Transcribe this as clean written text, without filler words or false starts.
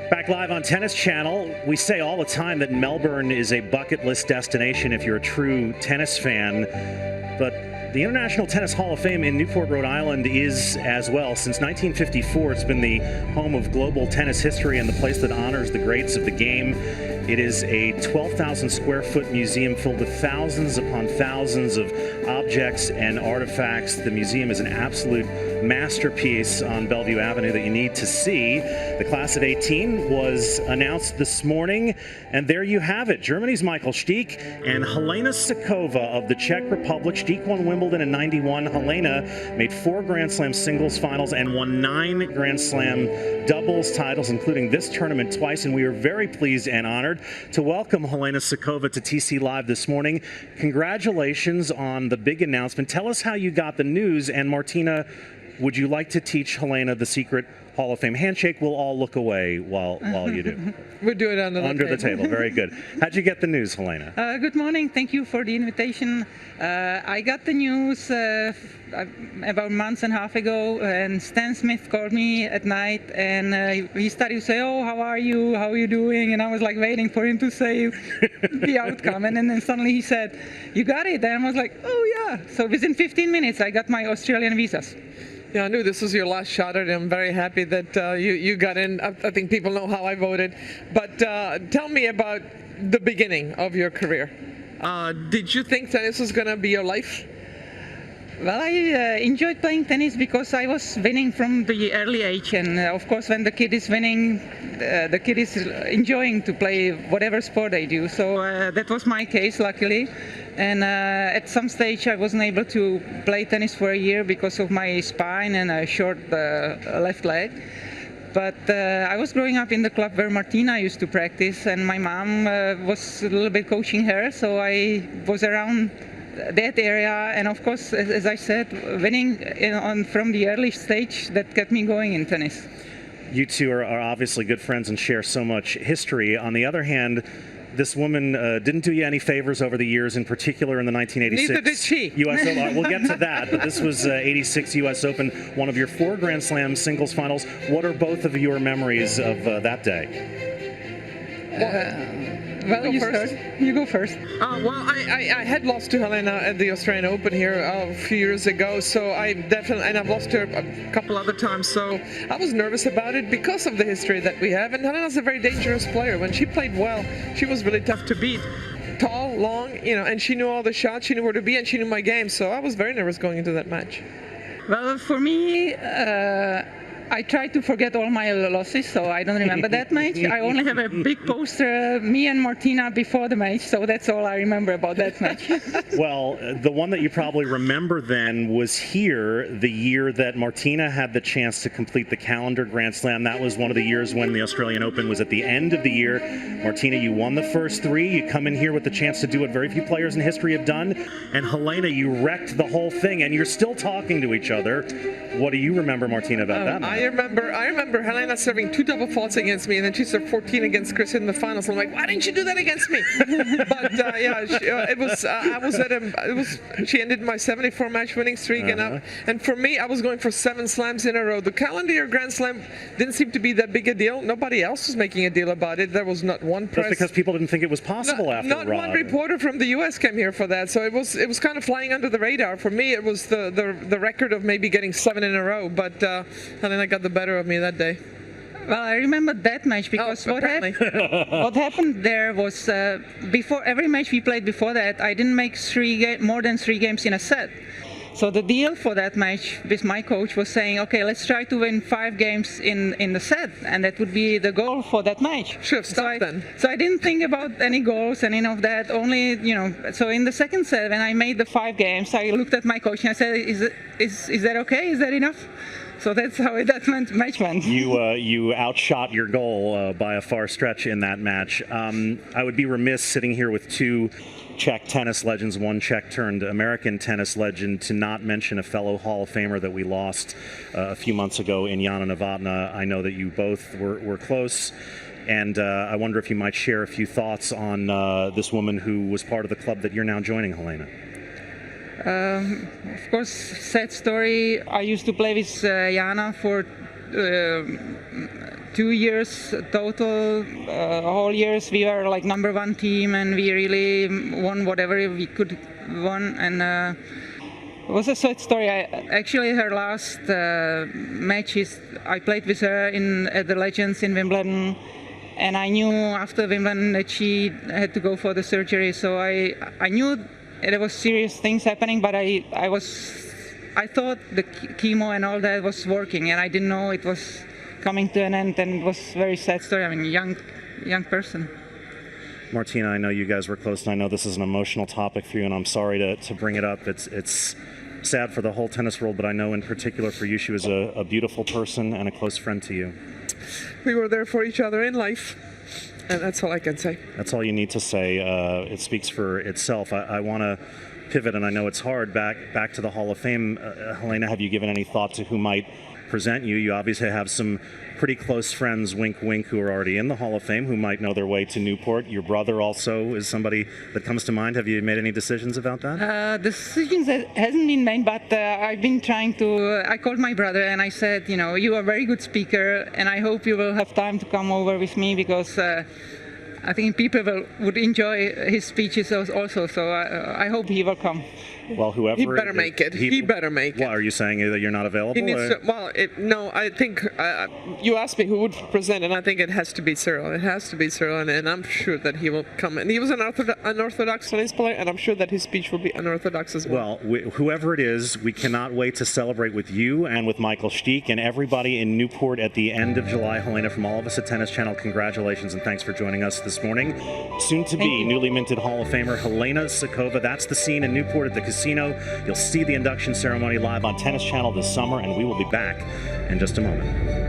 Back live on Tennis Channel. We say all the time that Melbourne is a bucket list destination if you're a true tennis fan, but the International Tennis Hall of Fame in Newport, Rhode Island is as well. Since 1954, it's been the home of global tennis history and the place that honors the greats of the game. It is a 12,000 square foot museum filled with thousands upon thousands of objects and artifacts. The museum is an absolute masterpiece on Bellevue Avenue that you need to see. The class of 18 was announced this morning, and there you have it. Germany's Michael Stich and Helena Suková of the Czech Republic. Stich won Wimbledon in '91. Helena made 4 Grand Slam singles finals and won 9 Grand Slam doubles titles, including this tournament twice, and we are very pleased and honored to welcome Helena Suková to TC Live this morning. Congratulations on the big announcement. Tell us how you got the news, and Martina, would you like to teach Helena the secret Hall of Fame handshake? We'll all look away while you do. We'll do it under the table. Very good. How'd you get the news, Helena? Good morning. Thank you for the invitation. I got the news about a month and a half ago, and Stan Smith called me at night, and he started to say, "Oh, how are you? How are you doing?" And I was like waiting for him to say the outcome, and then suddenly he said, "You got it." And I was like, "Oh yeah." So within 15 minutes, I got my Australian visas. Yeah, I knew this was your last shot at it. I'm very happy that you got in. I think people know how I voted. But tell me about the beginning of your career. Did you think tennis was going to be your life? Well, I enjoyed playing tennis because I was winning from the early age, and of course when the kid is winning, the kid is enjoying to play whatever sport they do. So that was my case, luckily. And at some stage I wasn't able to play tennis for a year because of my spine and a short left leg. But I was growing up in the club where Martina used to practice, and my mom was a little bit coaching her, so I was around that area, and of course, as I said, winning from the early stage, that kept me going in tennis. You two are obviously good friends and share so much history. On the other hand, this woman didn't do you any favors over the years, in particular in the 1986 Neither did she. U.S. Open. We'll get to that, but this was 86 U.S. Open, one of your 4 Grand Slam singles finals. What are both of your memories of that day? Well, you go first. Well, I had lost to Helena at the Australian Open here a few years ago, so and I've lost her a couple other times, so I was nervous about it because of the history that we have. And Helena's a very dangerous player. When she played well, she was really tough to beat. Tall, long, and she knew all the shots, she knew where to be, and she knew my game, so I was very nervous going into that match. Well, for me, I tried to forget all my losses, so I don't remember that match. I only have a big poster, me and Martina before the match, so that's all I remember about that match. Well, the one that you probably remember then was here, the year that Martina had the chance to complete the calendar Grand Slam. That was one of the years when the Australian Open was at the end of the year. Martina, you won the first 3. You come in here with the chance to do what very few players in history have done. And Helena, you wrecked the whole thing, and you're still talking to each other. What do you remember, Martina, about that match? I remember Helena serving 2 double faults against me, and then she served 14 against Chris in the finals. I'm like, why didn't you do that against me? But she ended my 74 match winning streak, and for me, I was going for 7 slams in a row. The calendar year Grand Slam didn't seem to be that big a deal. Nobody else was making a deal about it. There was not one press. That's because people didn't think it was possible after Not one reporter from the U.S. came here for that, so it was kind of flying under the radar. For me, it was the record of maybe getting 7 in a row, but Helena got the better of me that day. Well, I remember that match because what happened there was before every match we played before that, I didn't make more than 3 games in a set. So the deal for that match with my coach was saying, okay, let's try to win 5 games in the set, and that would be the goal for that match. Sure, stop then. So I didn't think about any goals and any of that. Only, so in the second set, when I made the 5 games, I looked at my coach and I said, is that okay? Is that enough? So that's how that match went. You outshot your goal by a far stretch in that match. I would be remiss sitting here with 2 Czech tennis legends, one Czech turned American tennis legend, to not mention a fellow Hall of Famer that we lost a few months ago in Jana Novotná. I know that you both were close, and I wonder if you might share a few thoughts on this woman who was part of the club that you're now joining, Helena. Of course, sad story. I used to play with Jana for 2 years total, whole years we were like #1 team, and we really won whatever we could won. And it was a sad story. Actually, her last match I played with her at the Legends in Wimbledon, and I knew after Wimbledon that she had to go for the surgery. So I knew there was serious things happening, but I thought the chemo and all that was working, and I didn't know it was coming to an end, and it was a very sad story. I mean, young person. Martina, I know you guys were close, and I know this is an emotional topic for you, and I'm sorry to bring it up. It's sad for the whole tennis world, but I know in particular for you, she was a beautiful person and a close friend to you. We were there for each other in life, and that's all I can say. That's all you need to say. It speaks for itself. I want to pivot, and I know it's hard, back to the Hall of Fame. Helena, have you given any thought to who might present you? You obviously have some pretty close friends, wink wink, who are already in the Hall of Fame, who might know their way to Newport. Your brother also is somebody that comes to mind. Have you made any decisions about that? Decisions hasn't been made, but I've been trying to. I called my brother and I said, you are a very good speaker, and I hope you will have time to come over with me, because I think people would enjoy his speeches also. So I hope he will come. Well, whoever he better make it. He better make it. Well, are you saying that you're not available? He needs to, no, I think you asked me who would present, and I think it has to be Cyril. It has to be Cyril, and I'm sure that he will come. And he was an unorthodox tennis player, and I'm sure that his speech will be unorthodox as well. Well, whoever it is, we cannot wait to celebrate with you and with Michael Stich and everybody in Newport at the end of July. Helena, from all of us at Tennis Channel, congratulations and thanks for joining us this morning. Soon to be newly minted Hall of Famer Helena Suková. That's the scene in Newport at the casino. You'll see the induction ceremony live on Tennis Channel this summer, and we will be back in just a moment.